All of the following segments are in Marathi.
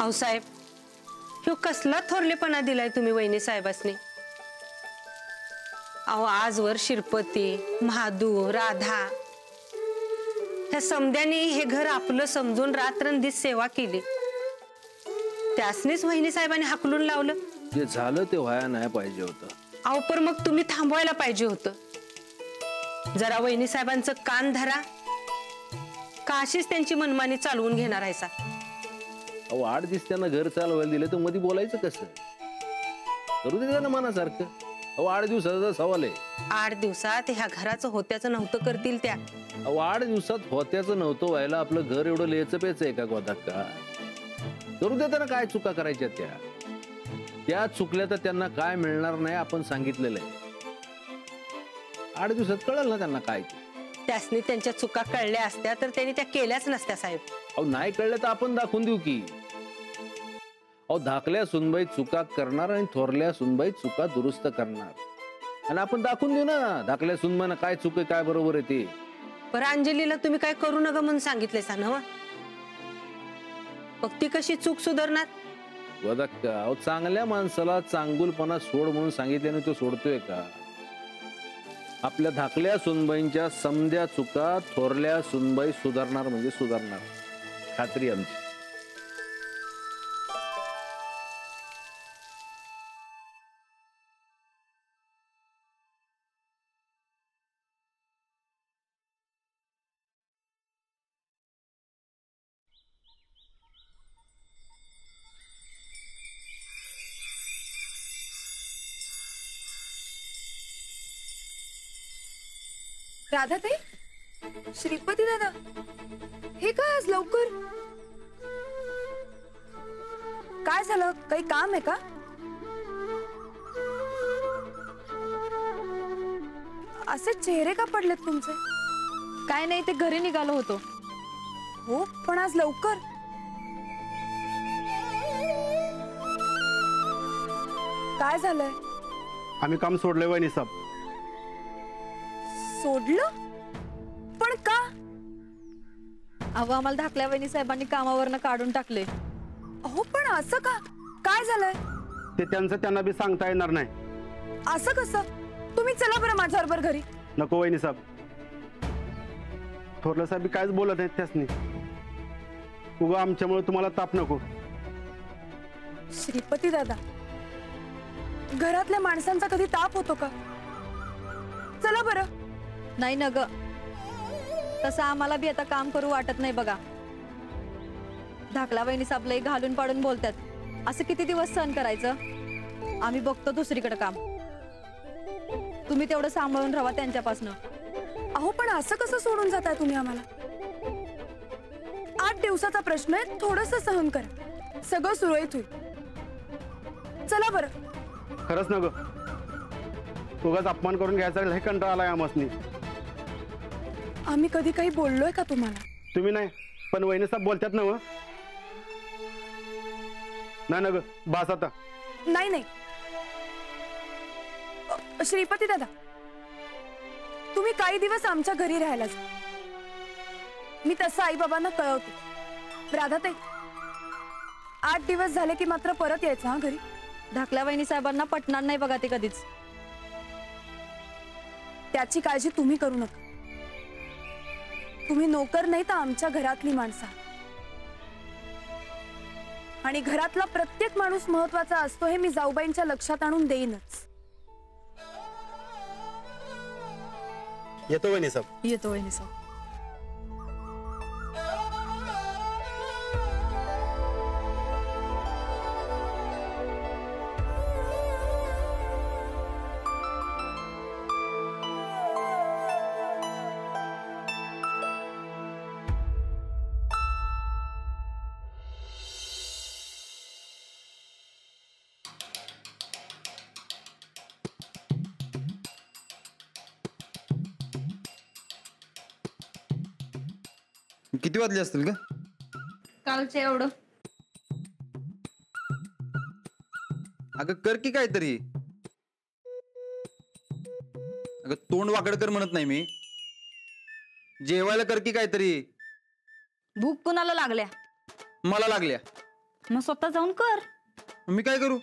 अहो साहेब, ह्यो कसला थोरलेपणा दिलाय तुम्ही वहिनी साहेबासनी? अहो आजवर शिरपती, महादू, राधा ह्या समद्यानी हे घर आपलं समजून रात्रंदिवस सेवा केली. त्यासनीच वहिनी साहेबांनी हाकलून लावलं. जे झालं ते व्हाया नाही पाहिजे होतं. अहो पण मग तुम्ही थांबवायला पाहिजे होतं. जरा वहिनी साहेबांचं कान धरा, का अशीच त्यांची मनमानी चालवून घेणार आहे सा? अहो 8 दिवस त्यांना घर चालवायला दिलं तर मध्ये बोलायचं कसं? करू दे त्यांना मनासारखं. अहो 8 दिवसाचा सवाल आहे. 8 दिवसात ह्या घराचं होत्याचं नव्हतं करतील त्या. अहो 8 दिवसात होत्याचं नव्हतं व्हायला आपलं घर एवढं लेचं पेच आहे का गोदात का? करू दे त्यांना, काय चुका करायच्या त्या चुकल्या तर त्यांना काय मिळणार नाही आपण सांगितलेलं आहे. 8 दिवसात कळलं ना त्यांना काय. त्यासनी त्यांच्या चुका कळल्या असत्या तर त्यांनी त्या केल्याच नसत्या साहेब. अहो नाही कळलं तर आपण दाखवून देऊ की. अहो धाकल्या सुनबाई चुका करणार आणि थोरल्या सुनबाई चुका दुरुस्त करणार, आणि आपण दाखवून देऊ ना धाकल्या सुनबाईना काय चुक आहे काय बरोबर आहे ते. बरं अंजलीला तुम्ही काय करू नका म्हणून सांगितले सा नव? मग ती कशी चूक सुधारणार? अहो चांगल्या माणसाला चांगुलपणा सोड म्हणून सांगितल्याने तो सोडतोय का? आपल्या धाकल्या सुनबाईंच्या समद्या चुका थोरल्या सुनबाई सुधारणार म्हणजे सुधारणार, खात्री आमची. राधाताई, श्रीपती दादा, हे काय आज लवकर? काय झालं? काही काम आहे का? असे चेहरे का पडलेत तुमचे? काय नाही, ते घरी निघालो होतो. हो पण आज लवकर? काय झालंय? आम्ही काम सोडलंय वहिनी साहेब. सोडलं? पण का? अहो आम्हाला धाकल्या वहिनी साहेबांनी कामावरनं काढून टाकले. अहो पण असं का? काय झालंय? ते त्यांचं त्यांना बी सांगता येणार नाही. असं कसं? तुम्ही चला बरं माझ्याबरोबर घरी. नको वहिनी साहेब, थोरलं साहेब कायच बोलत नाहीत त्यासनी. उगा आमच्यामुळे तुम्हाला ताप नको. श्रीपती दादा, घरातल्या माणसांचा कधी ताप होतो का? चला बरं. नाही न ग, तसं आम्हाला बी आता काम करू वाटत नाही बघा. धाकला वहिनी साहेब लई घालून पाडून बोलतात. असं किती दिवस सहन करायचं? आम्ही बघतो दुसरीकडे काम. तुम्ही तेवढं सांभाळून राहा त्यांच्यापासनं. अहो पण असं कसं सोडून जाताय तुम्ही आम्हाला? 8 दिवसाचा प्रश्न आहे, थोडंसं सहन करा, सगळं सुरळीत होईल. चला बरं. खरंच ना ग, उगाच अपमान करून घ्यायचा लय कंटाळा आलाय आम्हासनी. आम्ही कधी काही बोललोय का तुम्हाला? तुम्ही नाही, पण वहिनी साहेब बोलतात ना. नाही ना ग, बास आता. नाही नाही श्रीपती दादा, तुम्ही काही दिवस आमच्या घरी राहायला जा. मी तसं आई बाबांना कळवते. राधाताई, 8 दिवस झाले की मात्र परत यायचं हा घरी. धाकल्या वहिनी साहेबांना पटणार नाही बघा ते कधीच. त्याची काळजी तुम्ही करू नका. तुम्ही नोकर नाही तर आमच्या घरातली माणसं, आणि घरातला प्रत्येक माणूस महत्वाचा असतो हे मी जाऊबाईंच्या लक्षात आणून देईनच. येतो वहिनी साहेब. येतो वहिनी साहेब. किती वाजले असतील का? कालचे एवढं. अगं कर की काहीतरी. अगं तोंड वाकड कर म्हणत नाही मी, जेवायला कर की काहीतरी. भूक कुणाला लागल्या? मला लागल्या. मग स्वतः जाऊन कर. मी काय करू?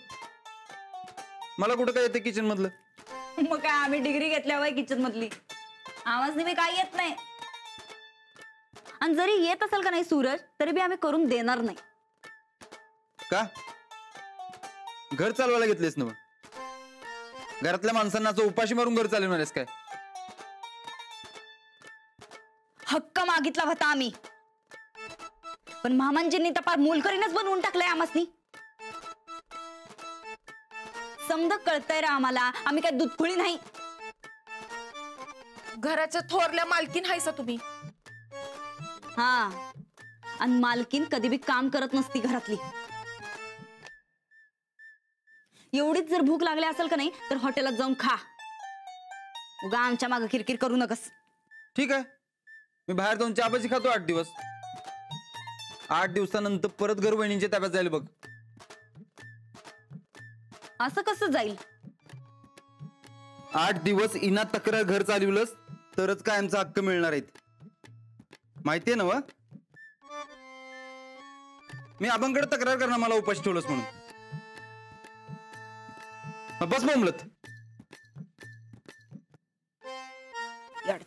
मला कुठं काय येते किचन मधलं? मग काय आम्ही डिग्री घेतल्यावर किचन मधली आवाज मी काय येत नाही. आणि जरी येत असेल का नाही सूरज, तरी बी आम्ही करून देणार नाही. का? घर चालवायला घेतलेस ना मग? घरातल्या माणसांना असं उपाशी मारून घर चालवणार आहेस काय? हक्क मागितला होता आम्ही, पण मामांजींनी तर पार मोलकरीनच बनवून टाकलंय आमासनी. समज कळतंय रे आम्हाला, आम्ही काय दूधखुळी नाही. घराच्या थोरल्या मालकीन हायसा तुम्ही. हा, आणि मालकीन कधी बी काम करत नसती घरातली. एवढीच जर भूक लागली असेल का नाही, तर हॉटेलात जाऊन खा. उगा आमच्या मागं किरकिर करू नकस. ठीक आहे, मी बाहेर जाऊन चहापाची खातो 8 दिवस. 8 दिवसानंतर परत घर वहिनींच्या ताब्यात जाईल बघ. असं कसं जाईल? 8 दिवस इना तक्रार घर चालवलंस तरच काय आमचा हक्क मिळणार आहेत, माहितीये ना? व मी आबांकडे तक्रार करणार मला उपाशी ठेवलंस म्हणून. बस बोंबलत.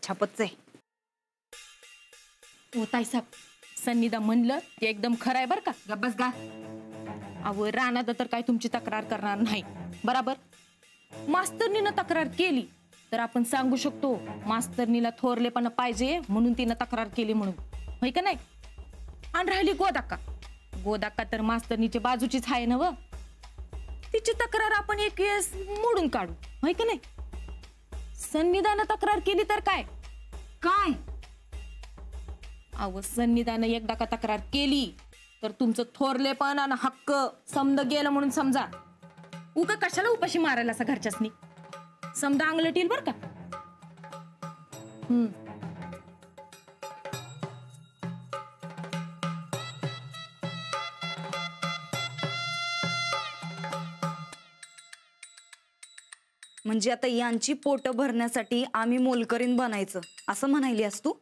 छापच आहे. ओ ताईसाहेब, सन्निदा म्हणलं ते एकदम खरं आहे बरं का. गप्पस गा. अहो, राणादा तर काय तुमची तक्रार करणार नाही, बराबर. मास्तरनीनं तक्रार केली तर आपण सांगू शकतो मास्तरनीला थोरलेपणा पाहिजे म्हणून तिनं तक्रार केली म्हणून, होय का नाही? आणि राहिली गोदाक्का. गोदाक्का तर मास्तरनीच्या बाजूचीच आहे ना व. तिची तक्रार आपण एक वेळेस मोडून काढू, होय का नाही? सन्निधानं तक्रार केली तर काय काय? अहो, सन्निधानं एकदा का तक्रार केली तर तुमचं थोरलेपण आणि हक्क समद गेलं म्हणून समजा. उगा कशाला उपाशी मारायला असा घरच्यासनी? समजा अंगलट येईल बर का. म्हणजे आता यांची पोट भरण्यासाठी आम्ही मोलकरीन बनायचं असं म्हणायली असं तू?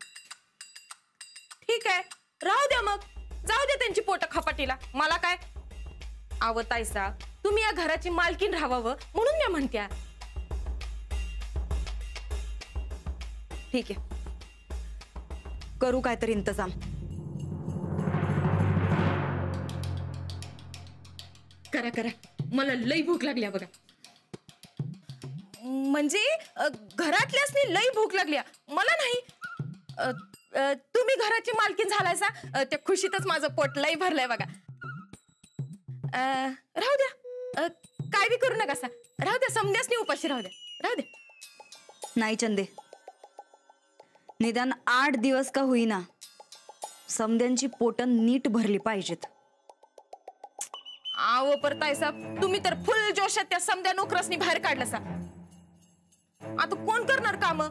ठीक आहे, राहू द्या मग, जाऊ द्या त्यांची पोट खपाटीला, मला काय. आव ताईसा, तुम्ही या घराची मालकीन राहावं म्हणून मी म्हणत्या. ठीक आहे, करू काहीतरी इंतजाम. करा करा, मला लई भूक लागली बघा. म्हणजे घरातल्यासनी लई भूक लागली, मला नाही. तुम्ही घराची मालकीन झालायसा त्या खुशीतच माझं पोट लई भरलंय बघा. राहू द्या, काय बी करू नका सा. राहू द्या, समध्यासनी उपाशी राहू द्या, राहू द्या. नाही चंदे, निदान 8 दिवस का होईना समध्यांची पोट नीट भरली पाहिजेत. आव परताय साहेब, तुम्ही तर फुल जोशात त्या समध्या नोकरसनी बाहेर काढलं सा. आता कोण करणार काम?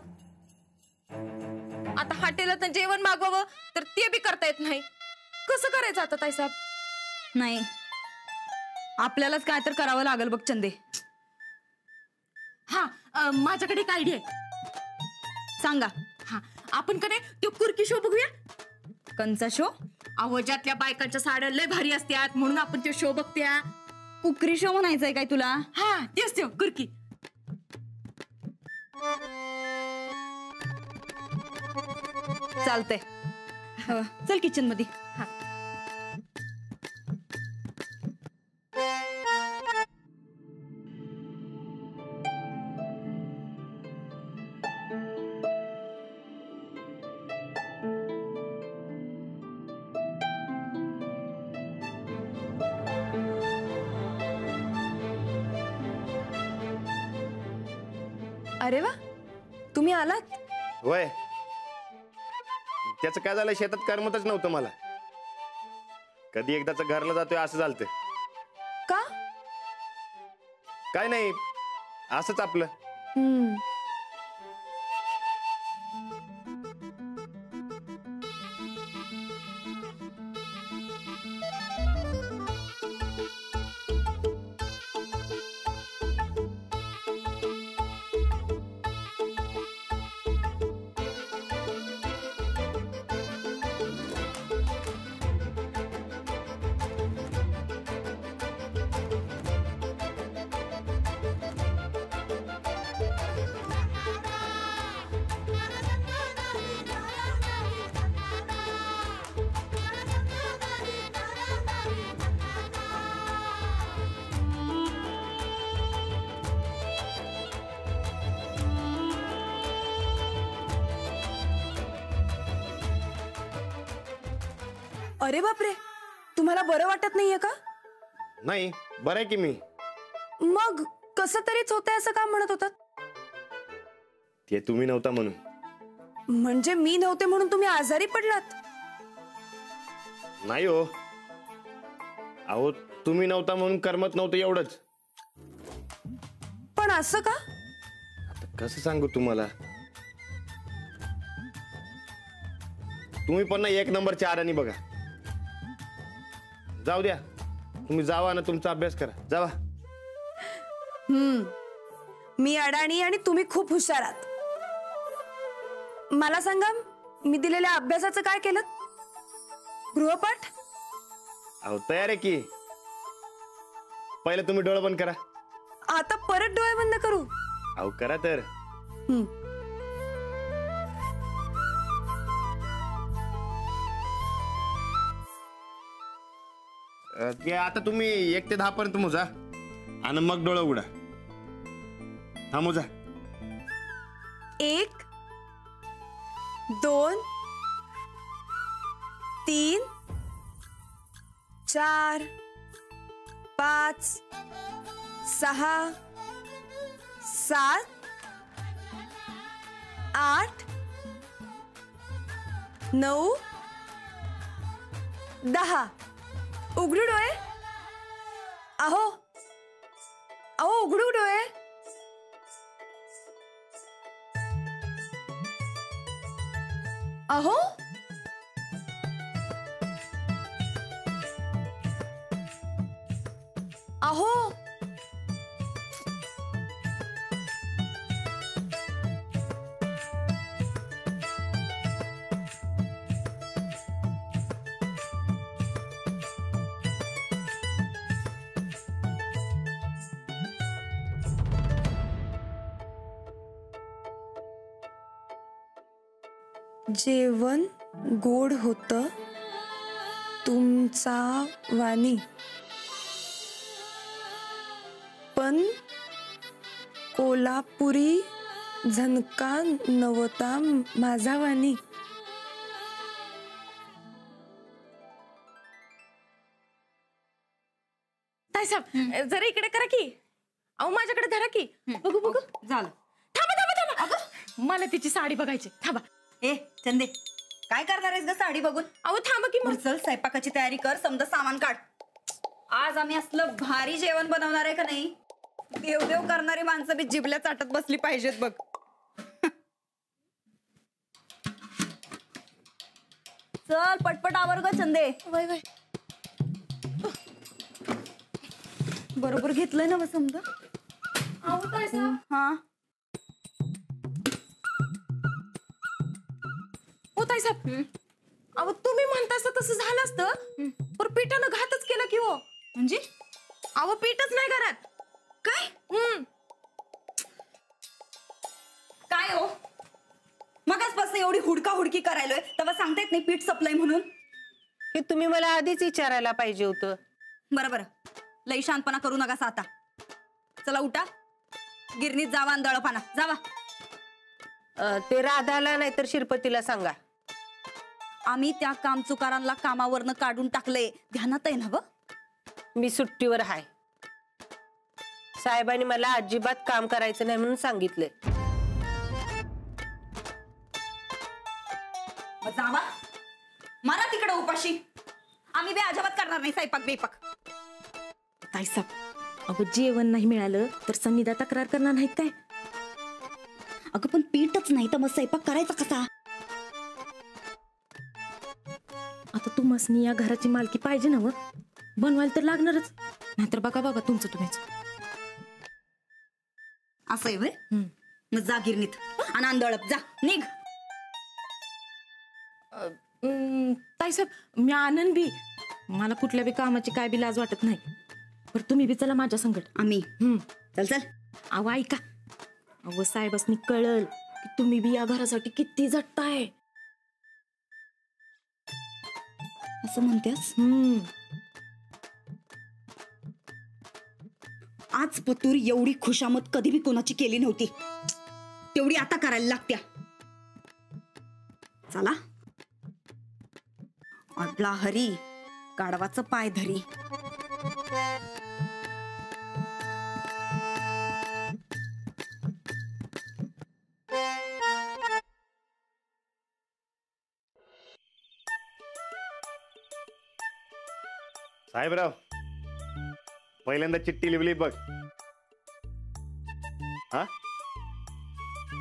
आता हॉटेलात जेवण मागवावं तर ते बी करता येत नाही. कसं करायचं आता ताईसाहेब? नाही, आपल्यालाच काय तर करावं लागेल बघ चंदे. हा, माझ्याकडे एक आयडिया आहे. सांगा. हा, आपण कडे तो कुर्की शो बघूया. कंचा शो? अहो, ज्यातल्या बायकांच्या साड्या लय भारी असतात म्हणून आपण तो शो बघत्या. कुकरी शो म्हणायचंय काय तुला? हा, तेच तो कुर्की. चालतंय, चल किचन मध्ये. अरे वा, तुम्ही आलात. होय, त्याचं काय झालं, शेतात करमतच नव्हतं मला. कधी एकदाच घरला जातोय असं झालतं. का? काय नाही, असंच आपलं. अरे बापरे, तुम्हाला बरं वाटत नाहीये का? नाही, बरं आहे की मी. मग कसं तरीच होतंय असं का म्हणत होतात? ते तुम्ही नव्हता म्हणून. म्हणजे मी नव्हते म्हणून तुम्ही आजारी पडलात? नाही हो, अहो तुम्ही नव्हता म्हणून करमत नव्हतं एवढंच. पण असं का? आता कसं सांगू तुम्हाला. तुम्ही पण ना एक नंबरच्या आराणी बघा. जाऊ द्या, तुम्ही जावा ना, तुमचा अभ्यास करा, जावा. मी अडाणी आणि तुम्ही खूप हुशार आहात. मला सांगा, मी दिलेल्या अभ्यासाचं काय केलं? गृहपाठ? अहो तयार आहे की. पहिलं तुम्ही डोळे बंद करा. आता परत डोळे बंद करू? अहो करा तर. ते आता तुम्ही 1 ते 10 पर्यंत मोजा आणि मग डोळे उघडा. हा मोजा. 1 2 3 4 5 6 7 8 9 10. उघडू डोळे. अहो अहो उघडू डोळे. अहो अहो जेवण गोड होतं तुमचा वाणी, पण कोल्हापुरी झणका नव्हता माझा वाणी. ताईसाहेब जरा इकडे करा की. अहो माझ्याकडे धरा की. बघू बघू. झालं. थांबा थांबा थांबा. मला तिची साडी बघायची. थांबा. ए चंदे, काय करणार आहेस ग साडी बघून? अहो थांबा की. मग चल स्वयंपाकाची तयारी कर, समजा सामान काढ. आज आम्ही असलं भारी जेवण बनवणार आहे का नाही? देवदेव करणारी माणसं बी जिबल्या चाटत बसली पाहिजेत बघ. चल पटपट आवर ग चंदे. वय वय. बरोबर घेतलंय ना समजा. अहो ताईसाहेब. हा हो ताईसाहेब. अहो तुम्ही म्हणता तसं झालं असतं, पण पिठानं घातच केलं की हो. म्हणजे? अहो पीठच नाही घरात. काय? काय हो, मगाचपासून एवढी हुडका हुडकी करायलोय तेव्हा सांगता येत नाही पीठ सप्लाय म्हणून? हे तुम्ही मला आधीच विचारायला पाहिजे होतं. बरं लई शानपणा करू नका आता. चला उठा, गिरणीत जावा आणि दळपाना जावा. ते राधाला नाहीतर शिरपतीला सांगा. आम्ही त्या कामचुकारांना कामावरनं काढून टाकलंय, ध्यानात आहे ना व? मी सुट्टीवर आहे. साहेबांनी मला अजिबात काम करायचं नाही म्हणून सांगितलंय. जावा मारा तिकडे उपाशी. आम्ही बी अजिबात करणार नाही स्वयंपाक बेपाक. ताईसाहेब अगं जेवण नाही मिळालं तर सन्निधा तक्रार करणार नाहीत काय? अगं पण पीठच नाही तर मग स्वयंपाक करायचा कसा? आता तुम्हासनी या घराची मालकी पाहिजे ना व, बनवायला तर लागणारच. नाहीतर बघा बाबा तुमचं तुम्हीच. असं आहे व्हय? मग जा गिरणीत आणि आंदोळप जा, निघ. ताईसाहेब मी आनंद बी, मला कुठल्या बी कामाची काय बी लाज वाटत नाही. पण तुम्ही बी चला माझ्या संगत. आम्ही चल चल. अहो ऐका, अहो साहेबांनी कळल की तुम्ही बी या घरासाठी किती झटताय. असं म्हणतेस? आज पतूर एवढी खुशामत कधी बी कोणाची केली नव्हती, तेवढी आता करायला लागत्या. चला अडला हरी गाढवाचं पाय धरी. साहेबराव, पहिल्यांदा चिठ्ठी लिहिली बघ. हा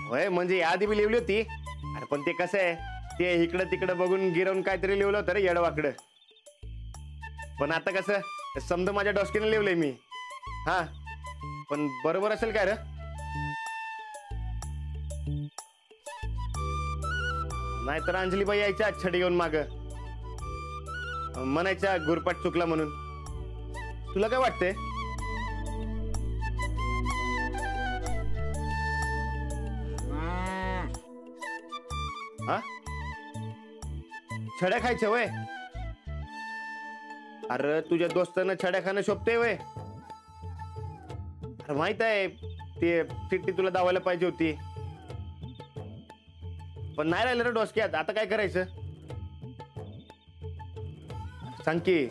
होय, म्हणजे आधी बी लिहिली होती. अरे पण ते कसं आहे, ते इकडं तिकडं बघून गिरवून काहीतरी लिहिलं होतं रे येडवाकडं. पण आता कसं समजा माझ्या डोसकीने लिहिलंय मी. हा पण बरोबर असेल काय रे? नाहीतर अंजलीबाई यायच्या छडी घेऊन माग, म्हणायच्या गुरपाट चुकला म्हणून. तुला काय वाटतंय? हा छड्या खायच्या वय? अरे तुझ्या दोस्तांना छड्या खाणं शोभते वय? अरे माहित आहे ते चिठ्ठी तुला दावायला पाहिजे होती, पण नाही राहिलं रे डोसक्यात. आता काय करायचं सांग की?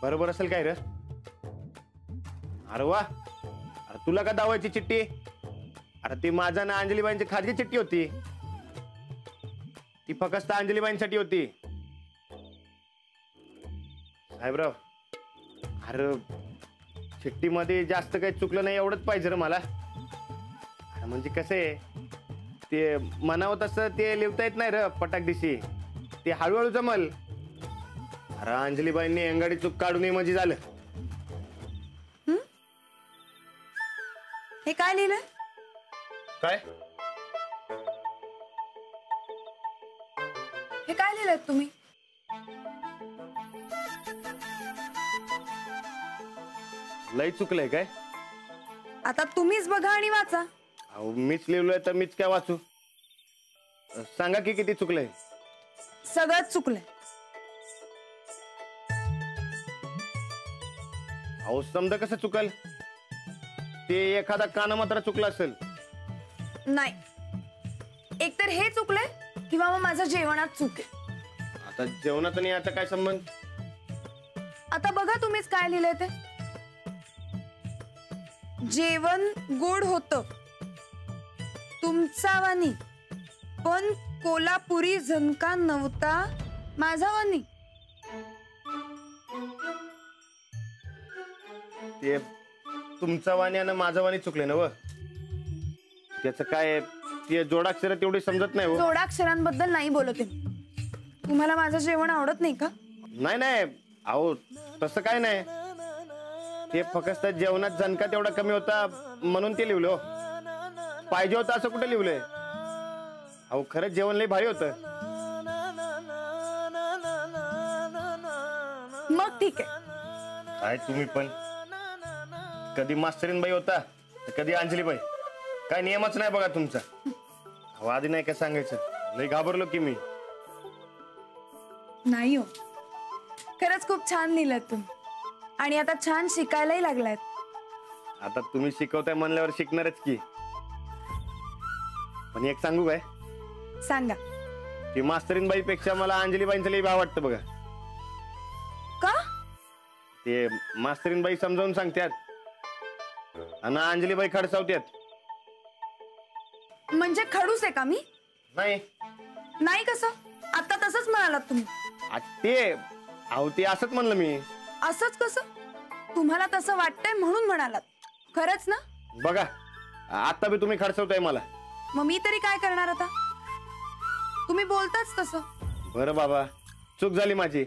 बरोबर असेल काय रे? अरे वा, अरे तुला का दावायची चिठ्ठी? अरे ती माझा ना अंजलीबाईंची खाजगी चिठ्ठी होती. ती फक्त अंजलीबाईंसाठी होती. साहेबराव, अरे चिठ्ठीमध्ये जास्त काही चुकलं नाही एवढंच पाहिजे रे मला. अरे म्हणजे कसं आहे, ते म्हणावं तसं ते लिहिता येत नाही रे पटाक दिशी. ते हळूहळू जमल. अरे अंजलीबाईंनी अंगाडी चूक काढू नये म्हणजे झालं. हे काय लिहिलंय? काय हे काय लिहिलंय तुम्ही? लय चुकलंय काय? आता तुम्हीच बघा आणि वाचा. अहो मीच लिहिलोय तर मीच काय वाचू? सांगा की किती चुकलंय? सगळंच चुकलंय. अहो समजा कसं चुकल? ते एखादा काना मात्र चुकला असेल. नाही, एकतर हे चुकलंय किंवा मग माझं जेवणात चूक आहे. आता जेवणात आणि याचा काय संबंध? आता बघा तुम्हीच काय लिहिलंय ते. जेवण गोड होतं तुमचा वाणी, पण कोल्हापुरी झणका नव्हता माझा वाणी. ते तुमचा वाणी आणि माझा वाणी चुकले ना व? त्याचं काय, ते जोडाक्षर तेवढी समजत नाही. जोडाक्षरांबद्दल नाही बोलत आहे. तुम्हाला माझं जेवण आवडत नाही का? नाही नाही, अहो तसं काय नाही. ते फक्त जेवणात झणका तेवढा कमी होता म्हणून ते लिहिलो. पाहिजे होतं असं कुठं लिहिलंय? अहो खरंच जेवण लय भारी होतं. मग ठीक आहे. काय तुम्ही पण, कधी मास्तरीनबाई होता तर कधी अंजलीबाई. काय नियमच नाही बघा तुमचा. अहो आधी नाही काय सांगायचं, लय घाबरलो की मी. नाही हो, खरंच खूप छान लिहिलं तुम्ही. आणि आता छान शिकायलाही लागलाय. आता तुम्ही शिकवताय म्हणल्यावर शिकणारच की. पण एक सांगू काय? सांगा. ती मास्तरीनबाई पेक्षा मला अंजलीबाईंचं लई भाव वाटतं बघा. का? ते मास्तरीनबाई समजावून सांगतात आणि अंजलीबाई खडसावत्यात. म्हणजे खडूस आहे का मी? नाही नाही, कसं? आता तसंच म्हणालात तुम्ही. ते अहो ते असंच म्हणलं मी. असंच कसं? तुम्हाला तसं वाटतंय म्हणून म्हणालात, खरंच ना? बघा आता बी तुम्ही खडसवताय मला. मग मी तरी काय करणार आता? तुम्ही बोलताच तसं. बरं बाबा, चूक झाली माझी.